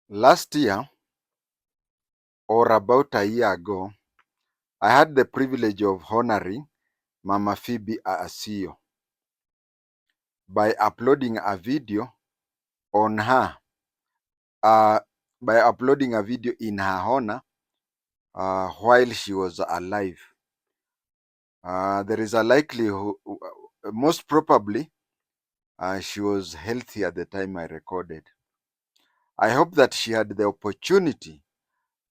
Last year, or about a year ago, I had the privilege of honoring Mama PHOEBE Asiyyo by uploading a video on her, uh, by uploading a video in her honor while she was alive. There is a likelihood, most probably, she was healthy at the time I recorded. I hope that she had the opportunity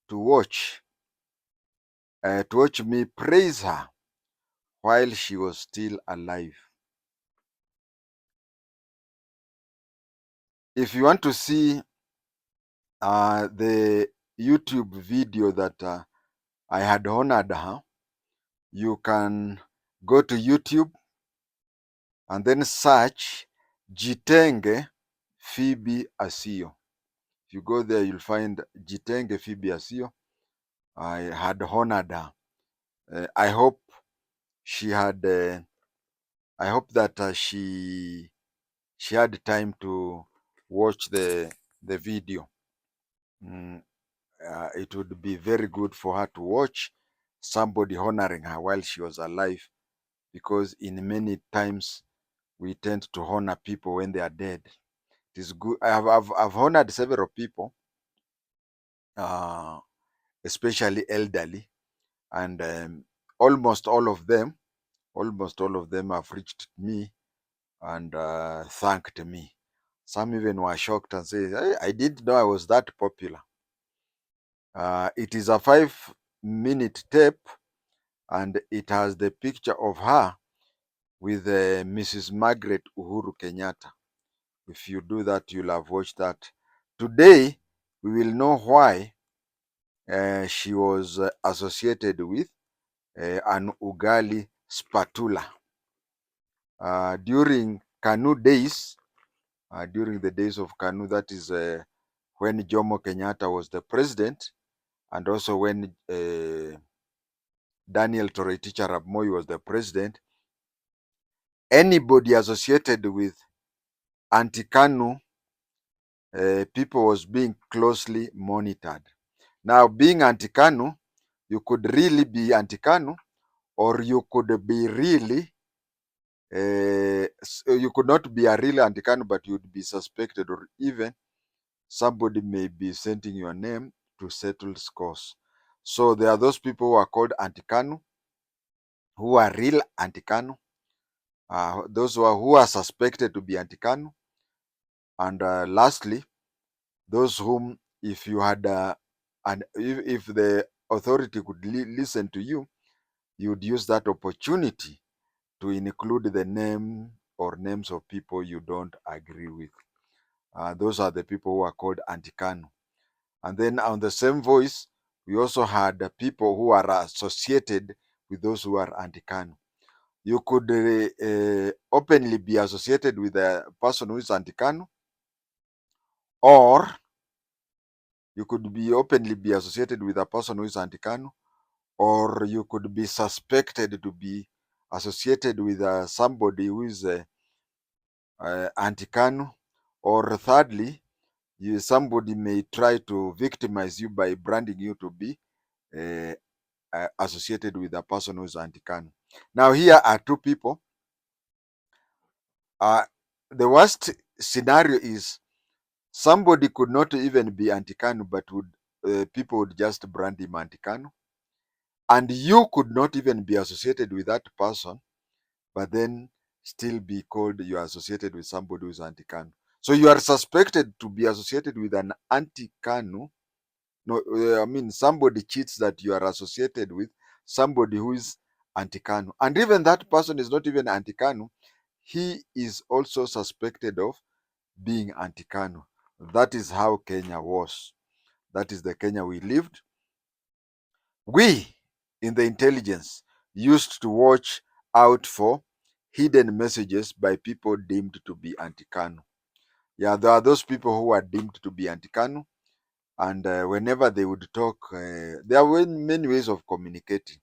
to watch me praise her while she was still alive. If you want to see the YouTube video that I had honored her, you can go to YouTube and then search JI-TENGE PHOEBE Asiyyo. If you go there, you'll find JI-TENGE PHOEBE Asiyyo. I had honored her. I hope she had. I hope that she had time to watch the video. It would be very good for her to watch somebody honoring her while she was alive, because in many times we tend to honor people when they are dead. It is good. I've honored several people, especially elderly, and almost all of them have reached me and thanked me. Some even were shocked and say, "Hey, I didn't know I was that popular." It is a 5-minute tape, and it has the picture of her with Mrs. Margaret Uhuru Kenyatta. If you do that, you'll have watched that. Today, we will know why she was associated with an ugali spatula. During KANU days, during the days of KANU, that is when Jomo Kenyatta was the president, and also when Daniel Toroitich arap Moi was the president, anybody associated with anti-KANU people was being closely monitored. Now, being anti-KANU, you could really be anti-KANU, or you could be really, you could not be a real anti-KANU, but you'd be suspected, or even somebody may be sending your name to settle scores. So there are those people who are called anti-KANU, who are real anti-KANU, those who are suspected to be anti-KANU, and lastly, those whom, if you had and if the authority could listen to you, you would use that opportunity to include the name or names of people you don't agree with. Those are the people who are called anti-KANU. And then on the same voice, we also had people who are associated with those who are anti-KANU. You could openly be associated with a person who is anti-KANU, or you could be openly be associated with a person who is anti-KANU, or you could be suspected to be associated with somebody who is anti-KANU, or thirdly, somebody may try to victimize you by branding you to be associated with a person who is anti-KANU. Now, here are two people. The worst scenario is somebody could not even be anti-KANU, but people would just brand him anti-KANU. And you could not even be associated with that person, but then still be called you are associated with somebody who is anti-KANU. So you are suspected to be associated with an anti-KANU. No, I mean, somebody cheats that you are associated with somebody who is anti-KANU. And even that person is not even anti-KANU. He is also suspected of being anti-KANU. That is how Kenya was. That is the Kenya we lived. We in the intelligence used to watch out for hidden messages by people deemed to be anti-KANU. Yeah, there are those people who are deemed to be anti-KANU, and whenever they would talk, there were many ways of communicating,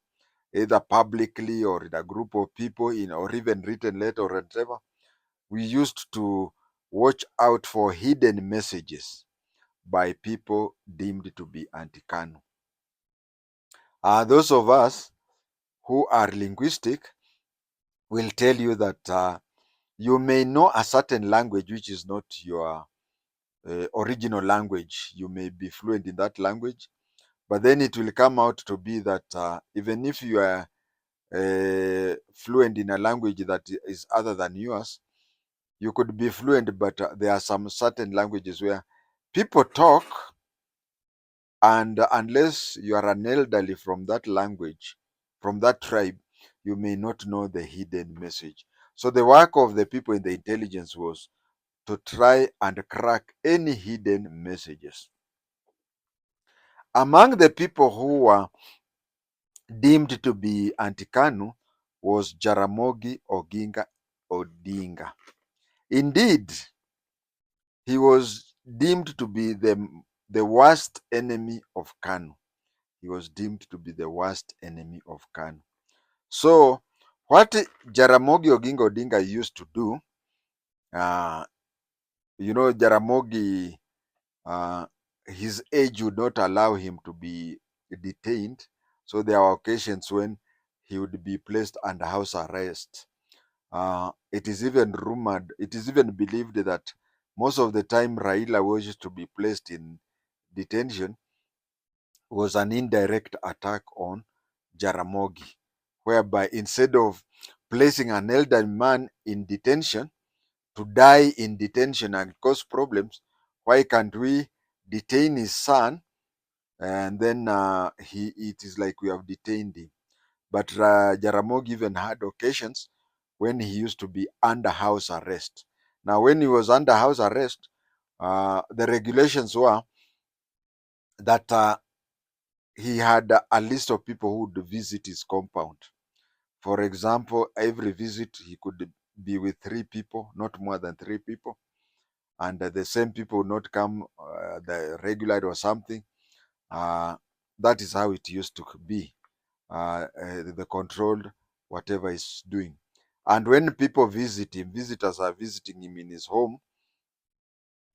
either publicly or in a group of people, or even written letter or whatever. We used to watch out for hidden messages by people deemed to be anti-KANU. Those of us who are linguistic will tell you that you may know a certain language which is not your original language. You may be fluent in that language, but then it will come out to be that even if you are fluent in a language that is other than yours, you could be fluent, but there are some certain languages where people talk, and unless you are an elderly from that language, from that tribe, you may not know the hidden message. So the work of the people in the intelligence was to try and crack any hidden messages. Among the people who were deemed to be anti-KANU was Jaramogi Oginga Odinga. Indeed, he was deemed to be the worst enemy of KANU. He was deemed to be the worst enemy of KANU. So what Jaramogi Oginga Odinga used to do, uh, Jaramogi, his age would not allow him to be detained. So there are occasions when he would be placed under house arrest. It is even rumored, it is even believed that most of the time Raila was to be placed in detention was an indirect attack on Jaramogi, whereby instead of placing an elderly man in detention to die in detention and cause problems, why can't we detain his son, and then it is like we have detained him. But Jaramogi even had occasions when he used to be under house arrest. Now, when he was under house arrest, the regulations were that he had a list of people who would visit his compound. For example, every visit he could be with 3 people, not more than 3 people, and the same people would not come the regular or something. That is how it used to be. The controlled whatever he's doing. And when people visit him, visitors are visiting him in his home.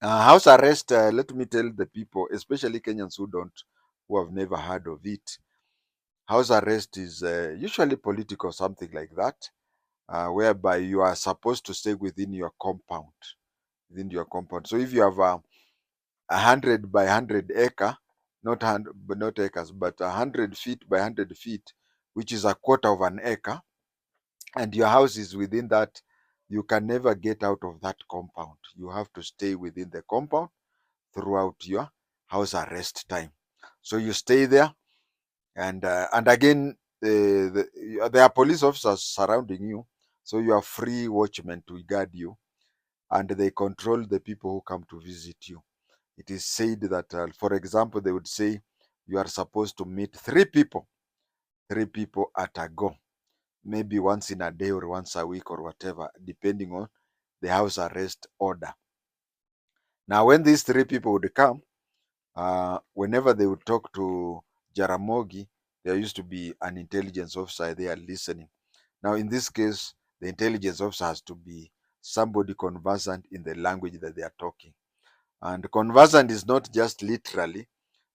House arrest, let me tell the people, especially Kenyans who have never heard of it. House arrest is usually political, something like that, whereby you are supposed to stay within your compound. Within your compound. So if you have a 100 by 100 acre, not 100, but not acres, but 100 feet by 100 feet, which is a quarter of an acre, and your house is within that, you can never get out of that compound. You have to stay within the compound throughout your house arrest time. So you stay there, and again, there are police officers surrounding you, so you are free watchmen to guard you, and they control the people who come to visit you. It is said that, for example, they would say you are supposed to meet 3 people at a go, maybe once in a day or once a week or whatever, depending on the house arrest order. Now, when these 3 people would come, whenever they would talk to Jaramogi, there used to be an intelligence officer there listening. Now, in this case, the intelligence officer has to be somebody conversant in the language that they are talking. And conversant is not just literally,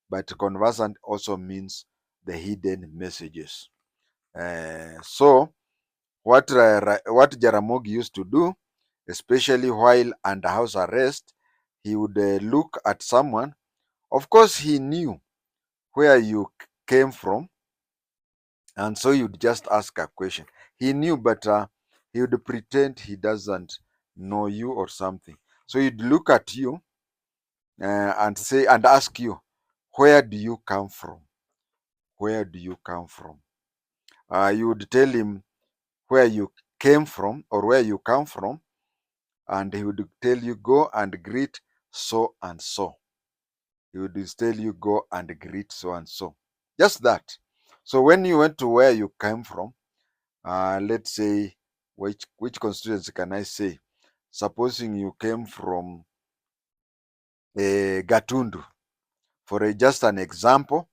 but conversant also means the hidden messages. So what Jaramogi used to do, especially while under house arrest, he would look at someone. Of course, he knew where you came from, and so you'd just ask a question. He knew, but he would pretend he doesn't know you or something. So he'd look at you and say and ask you, where do you come from? Where do you come from? You would tell him where you came from or where you come from, and he would tell you, go and greet so and so. He would tell you, go and greet so and so. Just that. So when you went to where you came from, let's say, which constituency can I say? Supposing you came from Gatundu, for just an example,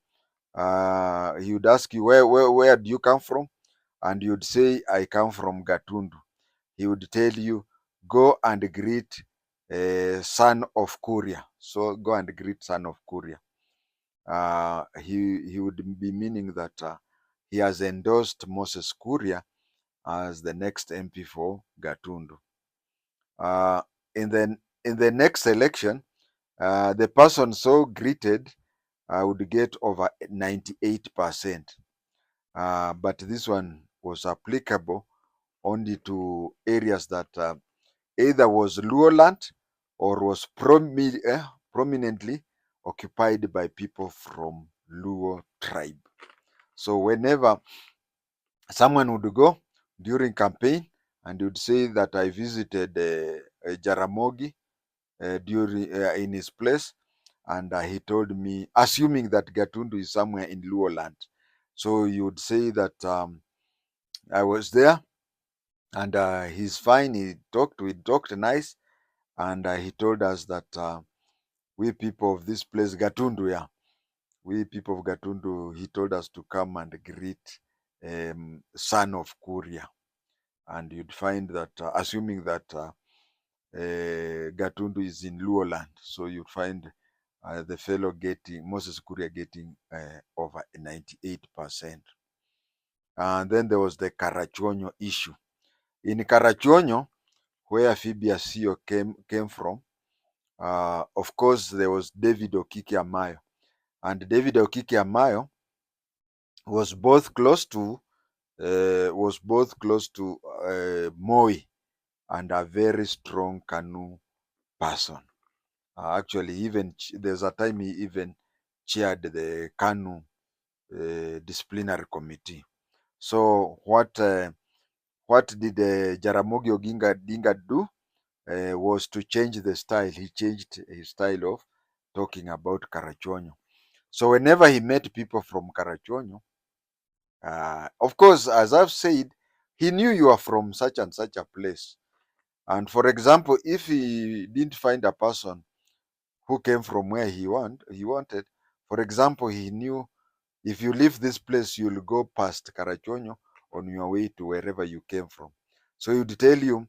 he would ask you, where do you come from? And you'd say, I come from Gatundu. He would tell you, go and greet son of Kuria. so go and greet son of Kuria. He would be meaning that he has endorsed Moses Kuria as the next MP for Gatundu. Uh, in the next election, the person so greeted would get over 98%. But this one was applicable only to areas that either was Luo land or was prominently occupied by people from Luo tribe. So whenever someone would go during campaign and would say that I visited Jaramogi during in his place, and he told me, assuming that Gatundu is somewhere in Luo land, so you would say that I was there, and he's fine. We talked nice, and he told us that we people of this place, Gatundu, yeah, we people of Gatundu, he told us to come and greet son of Kuria. And you'd find that, assuming that Gatundu is in Luo land, so you'd find the fellow getting, Moses Kuria getting over 98%. And then there was the Karachuonyo issue. In Karachuonyo, where PHOEBE Asiyyo came from, of course, there was David Okiki Amayo. And David Okiki Amayo was both close to Moi, and a very strong KANU person. Actually, even there's a time he even chaired the KANU disciplinary committee. So what did Jaramogi Oginga Odinga do? Was to change the style. He changed his style of talking about Karachuonyo. So whenever he met people from Karachuonyo, of course, as I've said, he knew you are from such and such a place. And for example, if he didn't find a person who came from where he wanted, for example, he knew if you leave this place, you'll go past Karachuonyo on your way to wherever you came from. So he would tell you,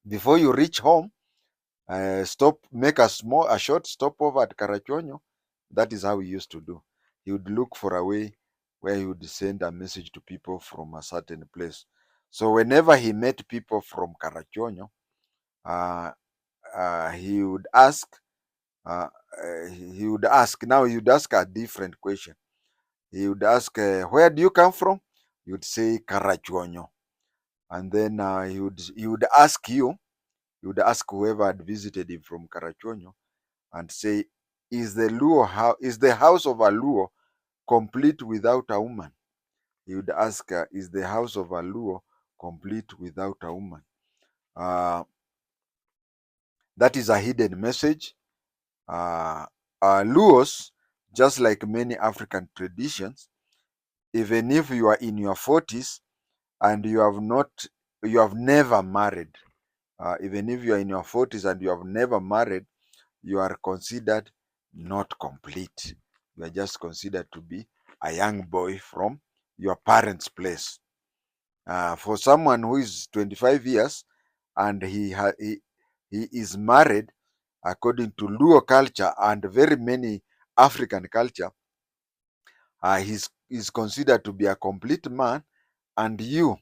before you reach home, make a short stopover at Karachuonyo. That is how he used to do. He would look for a way where he would send a message to people from a certain place. So whenever he met people from Karachuonyo, uh, he would ask. Now he would ask a different question. He would ask, "Where do you come from?" You would say Karachuonyo, and then he would ask you. He would ask whoever had visited him from Karachuonyo and say, is the house of a Luo complete without a woman? He would ask, is the house of a Luo complete without a woman? That is a hidden message. Luos, just like many African traditions, even if you are in your 40s and you have never married, even if you are in your 40s and you have never married, you are considered not complete. You are just considered to be a young boy from your parents' place. For someone who is 25 years and he is married, according to Luo culture and very many African culture, he's considered to be a complete man. And you,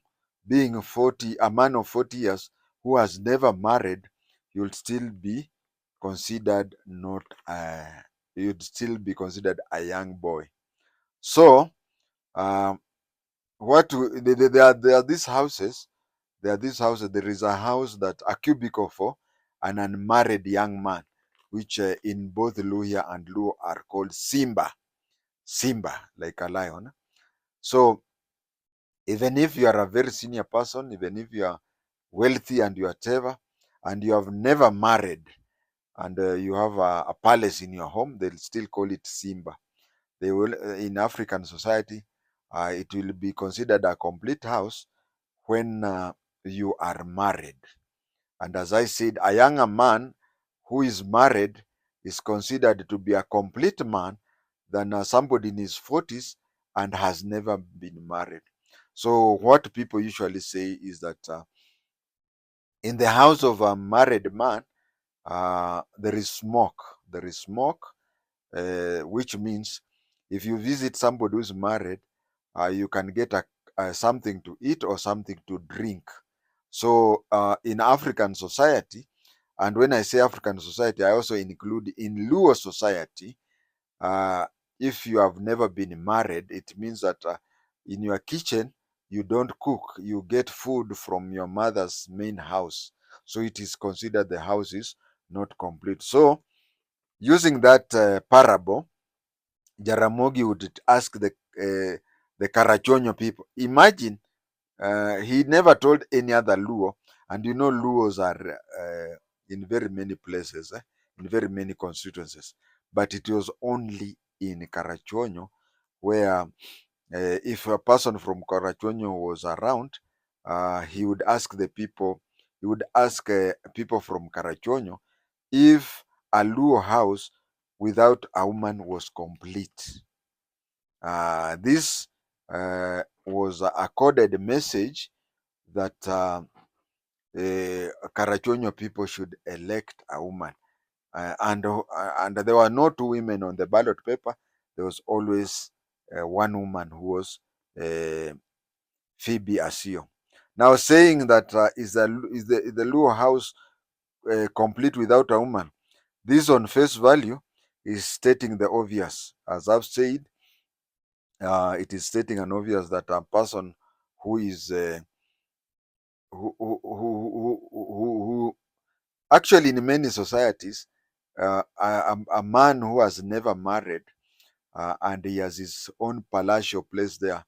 being a man of 40 years who has never married, you'll still be considered not you'd still be considered a young boy. So there are these houses. There is a house that a cubicle for an unmarried young man, which in both Luhya and Luo are called Simba. Simba, like a lion. So even if you are a very senior person, even if you are wealthy and whatever, and you have never married, and you have a palace in your home, they'll still call it Simba. They will in African society, it will be considered a complete house when you are married. And as I said, a younger man who is married is considered to be a complete man than somebody in his 40s and has never been married. So what people usually say is that in the house of a married man, there is smoke. there is smoke, which means if you visit somebody who's married, you can get something to eat or something to drink. So in African society, and when I say African society, I also include in Luo society, uh, if you have never been married, it means that in your kitchen, you don't cook, you get food from your mother's main house. So it is considered the house is not complete. So using that parable, Jaramogi would ask the Karachonyo people. Imagine, he never told any other Luo, and you know Luos are in very many places, in very many constituencies, but it was only in Karachonyo where if a person from Karachonyo was around, he would ask the people, he would ask people from Karachonyo if a Luo house without a woman was complete. This was a coded message that Karachonyo people should elect a woman. And there were no two women on the ballot paper. There was always one woman who was Phoebe Asio. Now, saying that is the Luo house complete without a woman? This, on face value, is stating the obvious. As I've said, it is stating an obvious that a person who is who actually in many societies, a man who has never married and he has his own palatial place there,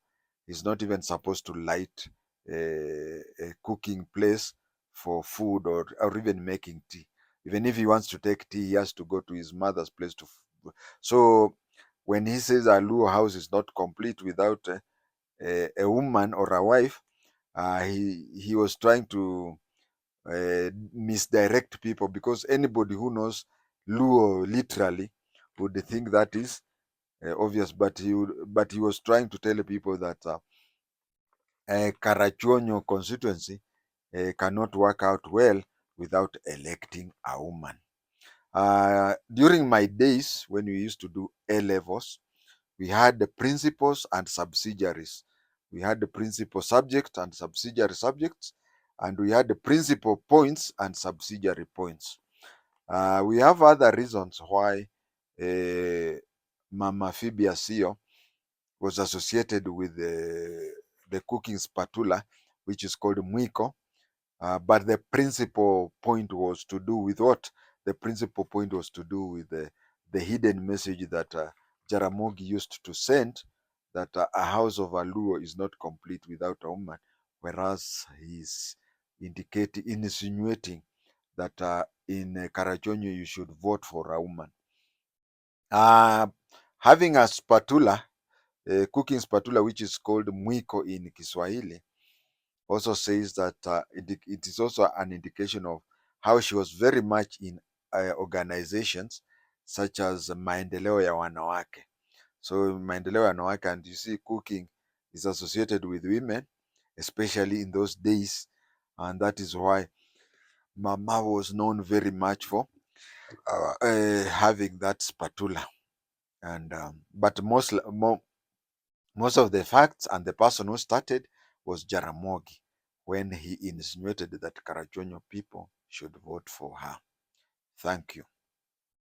he's not even supposed to light a cooking place for food or even making tea. Even if he wants to take tea, he has to go to his mother's place to. So when he says a Luo house is not complete without a woman or a wife, he was trying to misdirect people, because anybody who knows Luo literally would think that is obvious, but he was trying to tell people that Karachuonyo constituency cannot work out well without electing a woman. During my days when we used to do A levels, we had the principals and subsidiaries. We had the principal subject and subsidiary subjects, and we had the principal points and subsidiary points. We have other reasons why Mama Phoebe Asio was associated with the cooking spatula, which is called mwiko. But the principal point was to do with what? The principal point was to do with the hidden message that Jaramogi used to send, that a house of Aluo is not complete without a woman, whereas he's insinuating that in Karachuonyo you should vote for a woman. Having a spatula, a cooking spatula, which is called mwiko in Kiswahili, also says that it is also an indication of how she was very much in organizations such as Maendeleo ya Wanawake. So Maendeleo ya Wanawake, and you see cooking is associated with women, especially in those days, and that is why Mama was known very much for having that spatula. And but most of the facts, and the person who started was Jaramogi, when he insinuated that Karachuonyo people should vote for her. Thank you.